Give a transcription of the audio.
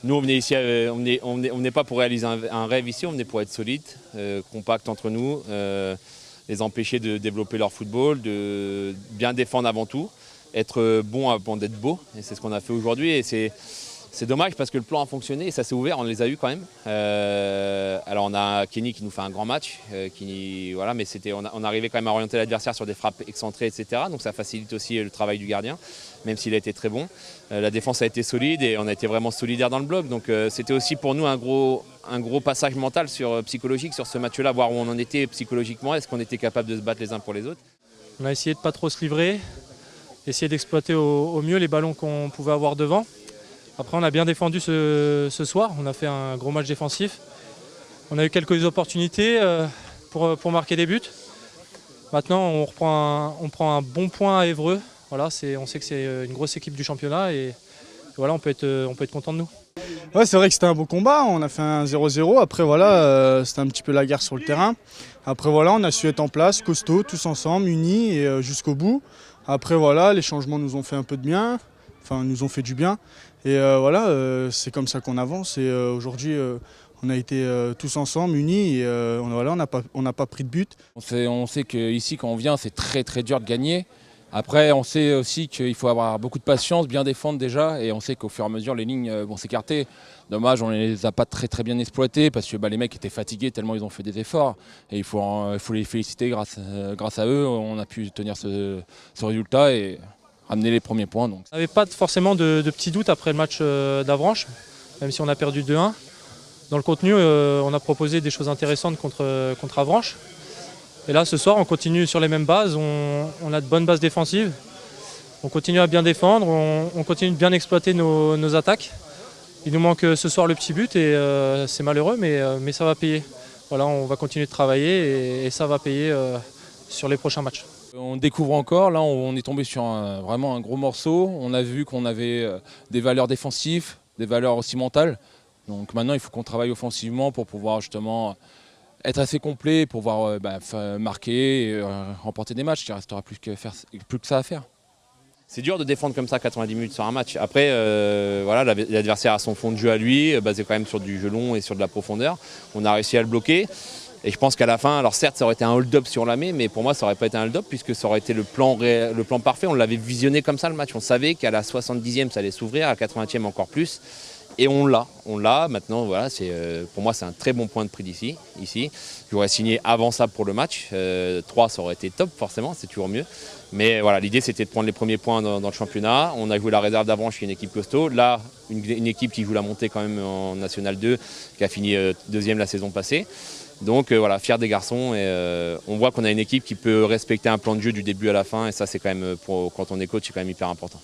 Nous, on venait ici, on venait pas pour réaliser un rêve ici, on venait pour être solide, compact entre nous, les empêcher de développer leur football, de bien défendre avant tout, être bon avant d'être beau. Et c'est ce qu'on a fait aujourd'hui. Et c'est dommage parce que le plan a fonctionné et ça s'est ouvert, on les a eus quand même. Alors on a Kenny qui nous fait un grand match, voilà, mais on arrivait quand même à orienter l'adversaire sur des frappes excentrées, etc. Donc ça facilite aussi le travail du gardien, même s'il a été très bon. La défense a été solide et on a été vraiment solidaire dans le bloc. Donc c'était aussi pour nous un gros passage mental psychologique sur ce match-là, voir où on en était psychologiquement, est-ce qu'on était capable de se battre les uns pour les autres. On a essayé de ne pas trop se livrer, essayer d'exploiter au mieux les ballons qu'on pouvait avoir devant. Après, on a bien défendu ce soir, on a fait un gros match défensif. On a eu quelques opportunités pour marquer des buts. Maintenant, on prend un bon point à Évreux. Voilà, on sait que c'est une grosse équipe du championnat et voilà, on peut être content de nous. Ouais, c'est vrai que c'était un beau combat, on a fait un 0-0. Après, voilà, c'était un petit peu la guerre sur le terrain. Après, voilà, on a su être en place, costaud, tous ensemble, unis et jusqu'au bout. Après, voilà, les changements nous ont fait un peu de bien. Enfin, nous ont fait du bien. Et voilà, c'est comme ça qu'on avance. Et aujourd'hui, on a été tous ensemble, unis. Et voilà, on n'a pas pris de but. On sait qu'ici, quand on vient, c'est très très dur de gagner. Après, on sait aussi qu'il faut avoir beaucoup de patience, bien défendre déjà. Et on sait qu'au fur et à mesure, les lignes vont s'écarter. Dommage, on ne les a pas très bien exploitées parce que les mecs étaient fatigués tellement ils ont fait des efforts. Et il faut les féliciter grâce à eux. On a pu tenir ce résultat et ramener les premiers points. Donc. On n'avait pas forcément de petits doutes après le match d'Avranches, même si on a perdu 2-1. Dans le contenu, on a proposé des choses intéressantes contre Avranches. Et là, ce soir, on continue sur les mêmes bases. On a de bonnes bases défensives. On continue à bien défendre. On continue de bien exploiter nos attaques. Il nous manque ce soir le petit but et c'est malheureux, mais ça va payer. Voilà, on va continuer de travailler et ça va payer sur les prochains matchs. On découvre encore, là on est tombé sur vraiment un gros morceau. On a vu qu'on avait des valeurs défensives, des valeurs aussi mentales. Donc maintenant il faut qu'on travaille offensivement pour pouvoir justement être assez complet, pour pouvoir marquer et remporter des matchs. Il ne restera plus que ça à faire. C'est dur de défendre comme ça 90 minutes sur un match. Après, voilà, l'adversaire a son fond de jeu à lui, basé quand même sur du jeu long et sur de la profondeur. On a réussi à le bloquer. Et je pense qu'à la fin, alors certes ça aurait été un hold-up sur la mais pour moi ça n'aurait pas été un hold-up puisque ça aurait été le plan parfait. On l'avait visionné comme ça le match. On savait qu'à la 70e ça allait s'ouvrir, à la 80e encore plus. Et on l'a. Maintenant, voilà, pour moi c'est un très bon point de prix ici. J'aurais signé avant ça pour le match. 3 ça aurait été top forcément, c'est toujours mieux. Mais voilà, l'idée c'était de prendre les premiers points dans le championnat. On a joué la réserve d'Avranches qui est une équipe costaud. Là, une équipe qui joue la montée quand même en National 2, qui a fini deuxième la saison passée. Donc voilà, fier des garçons et on voit qu'on a une équipe qui peut respecter un plan de jeu du début à la fin et ça c'est quand même, quand on est coach, c'est quand même hyper important.